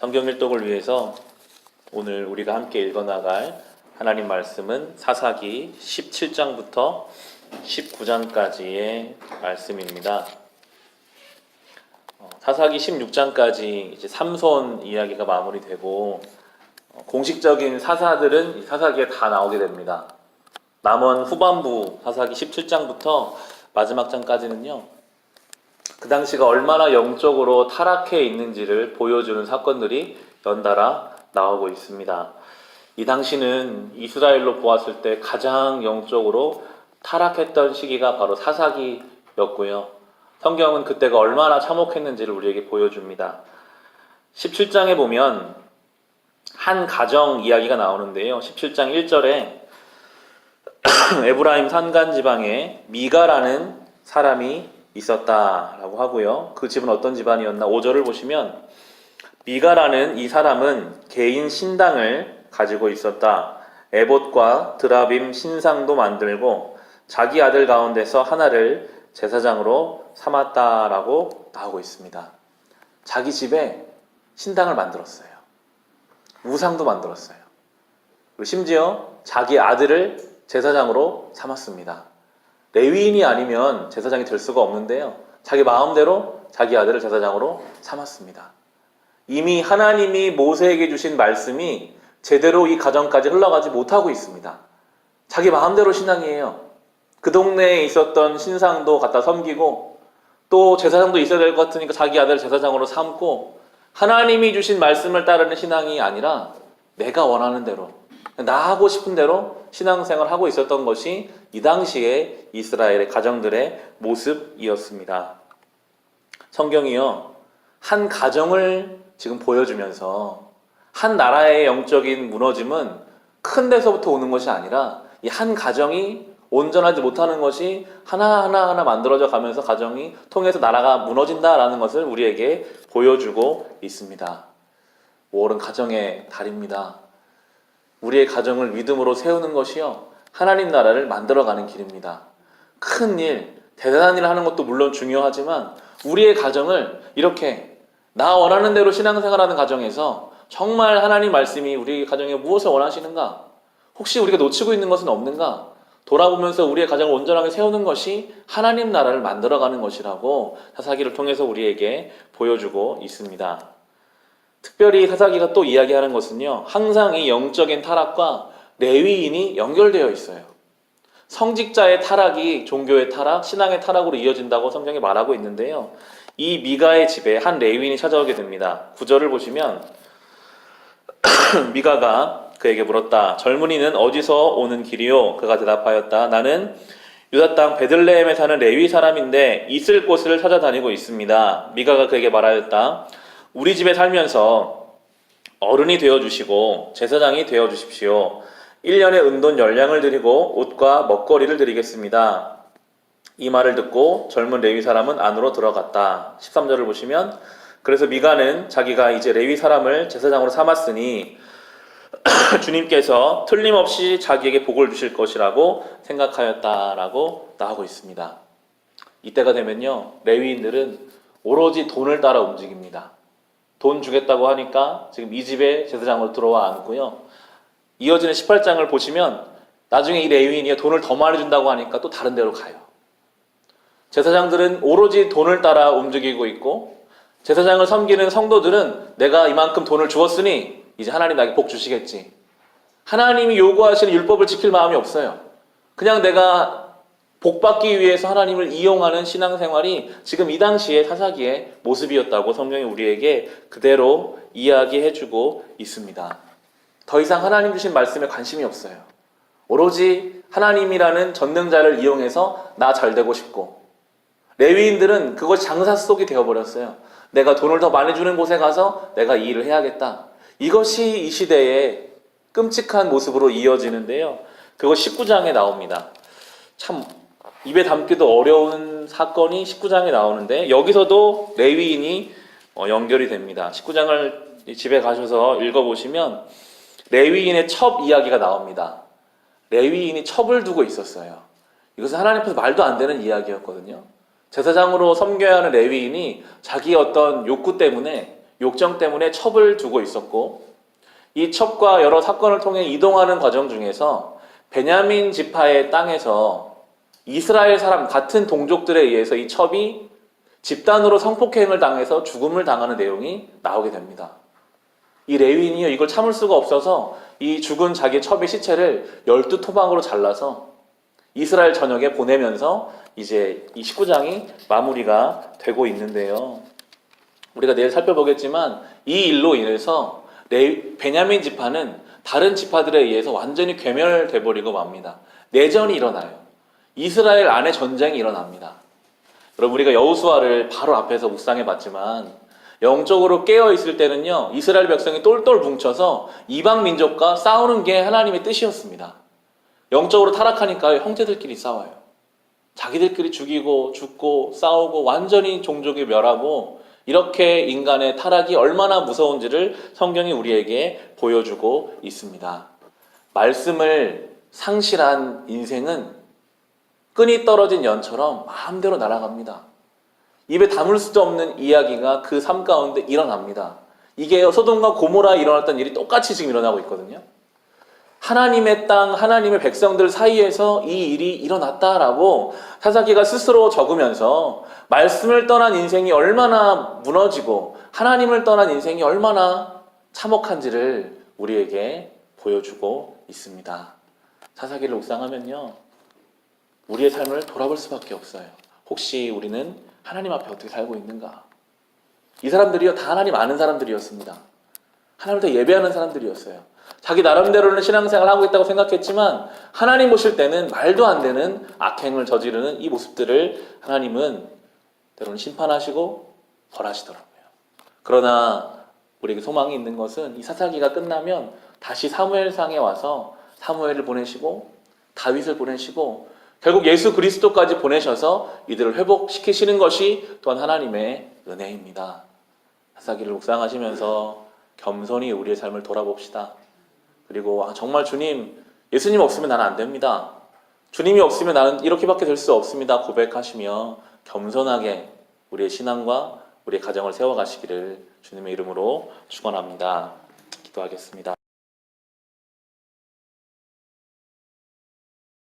성경 일독을 위해서 오늘 우리가 함께 읽어나갈 하나님 말씀은 사사기 17장부터 19장까지의 말씀입니다. 사사기 16장까지 이제 삼손 이야기가 마무리되고 공식적인 사사들은 이 사사기에 다 나오게 됩니다. 남은 후반부 사사기 17장부터 마지막 장까지는요, 그 당시가 얼마나 영적으로 타락해 있는지를 보여주는 사건들이 연달아 나오고 있습니다. 이 당시는 이스라엘로 보았을 때 가장 영적으로 타락했던 시기가 바로 사사기였고요. 성경은 그때가 얼마나 참혹했는지를 우리에게 보여줍니다. 17장에 보면 한 가정 이야기가 나오는데요. 17장 1절에 에브라임 산간 지방에 미가라는 사람이 있었다라고 하고요. 그 집은 어떤 집안이었나? 5절을 보시면 미가라는 이 사람은 개인 신당을 가지고 있었다. 에봇과 드라빔 신상도 만들고 자기 아들 가운데서 하나를 제사장으로 삼았다라고 나오고 있습니다. 자기 집에 신당을 만들었어요. 우상도 만들었어요. 그리고 심지어 자기 아들을 제사장으로 삼았습니다. 레위인이 아니면 제사장이 될 수가 없는데요. 자기 마음대로 자기 아들을 제사장으로 삼았습니다. 이미 하나님이 모세에게 주신 말씀이 제대로 이 가정까지 흘러가지 못하고 있습니다. 자기 마음대로 신앙이에요. 그 동네에 있었던 신상도 갖다 섬기고 또 제사장도 있어야 될 것 같으니까 자기 아들을 제사장으로 삼고 하나님이 주신 말씀을 따르는 신앙이 아니라 내가 원하는 대로, 나 하고 싶은 대로 신앙생활을 하고 있었던 것이 이 당시에 이스라엘의 가정들의 모습이었습니다. 성경이요, 한 가정을 지금 보여주면서 한 나라의 영적인 무너짐은 큰 데서부터 오는 것이 아니라 이 한 가정이 온전하지 못하는 것이 하나하나 만들어져 가면서 가정이 통해서 나라가 무너진다라는 것을 우리에게 보여주고 있습니다. 5월은 가정의 달입니다. 우리의 가정을 믿음으로 세우는 것이요, 하나님 나라를 만들어가는 길입니다. 큰 일, 대단한 일을 하는 것도 물론 중요하지만 우리의 가정을 이렇게 나 원하는 대로 신앙생활하는 가정에서 정말 하나님 말씀이 우리 가정에 무엇을 원하시는가? 혹시 우리가 놓치고 있는 것은 없는가? 돌아보면서 우리의 가정을 온전하게 세우는 것이 하나님 나라를 만들어가는 것이라고 사사기를 통해서 우리에게 보여주고 있습니다. 특별히 사사기가 또 이야기하는 것은요, 항상 이 영적인 타락과 레위인이 연결되어 있어요. 성직자의 타락이 종교의 타락, 신앙의 타락으로 이어진다고 성경에 말하고 있는데요. 이 미가의 집에 한 레위인이 찾아오게 됩니다. 9절을 보시면 미가가 그에게 물었다. 젊은이는 어디서 오는 길이요? 그가 대답하였다. 나는 유다 땅 베들레헴에 사는 레위 사람인데 있을 곳을 찾아다니고 있습니다. 미가가 그에게 말하였다. 우리 집에 살면서 어른이 되어주시고 제사장이 되어주십시오. 1년에 은돈 10냥을 드리고 옷과 먹거리를 드리겠습니다. 이 말을 듣고 젊은 레위 사람은 안으로 들어갔다. 13절을 보시면 그래서 미가는 자기가 이제 레위 사람을 제사장으로 삼았으니 주님께서 틀림없이 자기에게 복을 주실 것이라고 생각하였다라고 나오고 있습니다. 이때가 되면요, 레위인들은 오로지 돈을 따라 움직입니다. 돈 주겠다고 하니까 지금 이 집에 제사장으로 들어와 앉고요. 이어지는 18장을 보시면 나중에 이 레위인이 돈을 더 많이 준다고 하니까 또 다른 데로 가요. 제사장들은 오로지 돈을 따라 움직이고 있고 제사장을 섬기는 성도들은 내가 이만큼 돈을 주었으니 이제 하나님 나에게 복 주시겠지. 하나님이 요구하시는 율법을 지킬 마음이 없어요. 그냥 내가 복 받기 위해서 하나님을 이용하는 신앙생활이 지금 이 당시의 사사기의 모습이었다고 성경이 우리에게 그대로 이야기해주고 있습니다. 더 이상 하나님 주신 말씀에 관심이 없어요. 오로지 하나님이라는 전능자를 이용해서 나 잘 되고 싶고, 레위인들은 그것이 장사 속이 되어버렸어요. 내가 돈을 더 많이 주는 곳에 가서 내가 이 일을 해야겠다. 이것이 이 시대의 끔찍한 모습으로 이어지는데요. 그거 19장에 나옵니다. 참 입에 담기도 어려운 사건이 19장에 나오는데 여기서도 레위인이 연결이 됩니다. 19장을 집에 가셔서 읽어보시면 레위인의 첩 이야기가 나옵니다. 레위인이 첩을 두고 있었어요. 이것은 하나님 앞에서 말도 안 되는 이야기였거든요. 제사장으로 섬겨야 하는 레위인이 자기의 어떤 욕구 때문에 욕정 때문에 첩을 두고 있었고, 이 첩과 여러 사건을 통해 이동하는 과정 중에서 베냐민 지파의 땅에서 이스라엘 사람 같은 동족들에 의해서 이 첩이 집단으로 성폭행을 당해서 죽음을 당하는 내용이 나오게 됩니다. 이 레위인이요, 이걸 참을 수가 없어서 이 죽은 자기 첩의 시체를 12토막으로 잘라서 이스라엘 전역에 보내면서 이제 이 19장이 마무리가 되고 있는데요. 우리가 내일 살펴보겠지만 이 일로 인해서 베냐민 지파는 다른 지파들에 의해서 완전히 괴멸돼 버리고 맙니다. 내전이 일어나요. 이스라엘 안에 전쟁이 일어납니다. 여러분, 우리가 여호수아를 바로 앞에서 묵상해 봤지만 영적으로 깨어 있을 때는요, 이스라엘 백성이 똘똘 뭉쳐서 이방 민족과 싸우는 게 하나님의 뜻이었습니다. 영적으로 타락하니까 형제들끼리 싸워요. 자기들끼리 죽이고 죽고 싸우고 완전히 종족이 멸하고, 이렇게 인간의 타락이 얼마나 무서운지를 성경이 우리에게 보여주고 있습니다. 말씀을 상실한 인생은 끈이 떨어진 연처럼 마음대로 날아갑니다. 입에 담을 수도 없는 이야기가 그 삶 가운데 일어납니다. 이게 소돔과 고모라에 일어났던 일이 똑같이 지금 일어나고 있거든요. 하나님의 땅, 하나님의 백성들 사이에서 이 일이 일어났다라고 사사기가 스스로 적으면서 말씀을 떠난 인생이 얼마나 무너지고 하나님을 떠난 인생이 얼마나 참혹한지를 우리에게 보여주고 있습니다. 사사기를 묵상하면요, 우리의 삶을 돌아볼 수밖에 없어요. 혹시 우리는 하나님 앞에 어떻게 살고 있는가? 이 사람들이요, 다 하나님 아는 사람들이었습니다. 하나님을 더 예배하는 사람들이었어요. 자기 나름대로는 신앙생활을 하고 있다고 생각했지만 하나님 보실 때는 말도 안 되는 악행을 저지르는 이 모습들을 하나님은 때로는 심판하시고 벌하시더라고요. 그러나 우리에게 소망이 있는 것은 이 사사기가 끝나면 다시 사무엘상에 와서 사무엘을 보내시고 다윗을 보내시고 결국 예수 그리스도까지 보내셔서 이들을 회복시키시는 것이 또한 하나님의 은혜입니다. 사사기를 묵상하시면서 겸손히 우리의 삶을 돌아봅시다. 그리고 정말 주님, 예수님 없으면 나는 안 됩니다. 주님이 없으면 나는 이렇게밖에 될 수 없습니다. 고백하시며 겸손하게 우리의 신앙과 우리의 가정을 세워가시기를 주님의 이름으로 축원합니다. 기도하겠습니다.